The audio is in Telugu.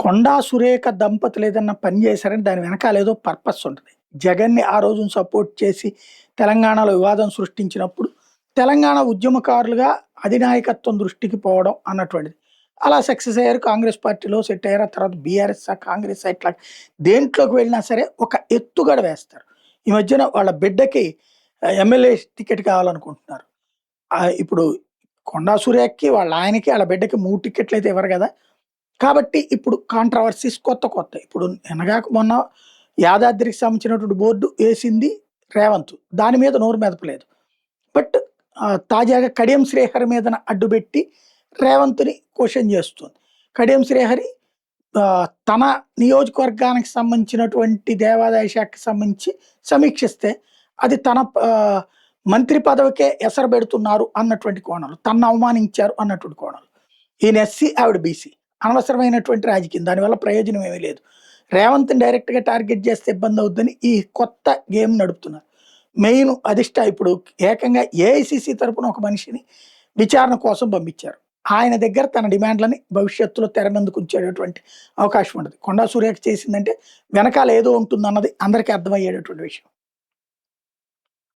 కొండా సురేఖ దంపతులు ఏదన్నా పని చేశారని దాని వెనకాల ఏదో పర్పస్ ఉంటుంది. జగన్‌ని ఆ రోజున సపోర్ట్ చేసి తెలంగాణలో వివాదం సృష్టించినప్పుడు తెలంగాణ ఉద్యమకారులుగా అధినాయకత్వం దృష్టికి పోవడం అన్నటువంటిది. అలా సక్సెస్ అయ్యారు. కాంగ్రెస్ పార్టీలో సెట్ అయ్యారు. ఆ తర్వాత బీఆర్ఎస్సా, కాంగ్రెస్సా ఇట్లా దేంట్లోకి వెళ్ళినా సరే ఒక ఎత్తుగడ వేస్తారు. ఈ మధ్యన వాళ్ళ బిడ్డకి ఎమ్మెల్యే టికెట్ కావాలనుకుంటున్నారు. ఇప్పుడు కొండా సురేఖకి, వాళ్ళ ఆయనకి, ఆళ్ళ బిడ్డకి 3 టికెట్లయితే ఇవ్వరు గదా! కాబట్టి ఇప్పుడు కాంట్రవర్సీస్ కొత్తయి. ఇప్పుడు నిన్నగాక మొన్న యాదాద్రికి సంబంధించినటువంటి బోర్డు ఏసింది రేవంత్. దాని మీద నోరు మెదపలేదు. బట్ తాజాగా కడియం శ్రీహరి మీదన అడ్డుబెట్టి రేవంత్‌ని క్వెషన్ చేస్తుంది. కడియం శ్రీహరి తన నియోజకవర్గానికి సంబంధించినటువంటి దేవాదాయ శాఖకి సంబంధించి సమీక్షిస్తే అది తన మంత్రి పదవికే ఎసరబెడుతున్నారు అన్నటువంటి కోణాలు. తనను అవమానించారు అన్నటువంటి కోణాలు. ఈయన ఎస్సీ, ఆవిడ బీసీ. అనవసరమైనటువంటి రాజకీయం. దానివల్ల ప్రయోజనం ఏమీ లేదు. రేవంత్‌ని డైరెక్ట్‌గా టార్గెట్ చేస్తే ఇబ్బందవుద్దని ఈ కొత్త గేమ్ నడుపుతున్నారు. మెయిన్ ఇప్పుడు ఏకంగా ఏఐసీసీ తరపున ఒక మనిషిని విచారణ కోసం పంపించారు. ఆయన దగ్గర తన డిమాండ్‌లని భవిష్యత్తులో తెర మీదకు ఉంచేటటువంటి అవకాశం ఉంటది. కొండా సురేఖ చేసిందంటే వెనకాల ఏదో ఉంటుందన్నది అందరికీ అర్థమయ్యేటటువంటి విషయం.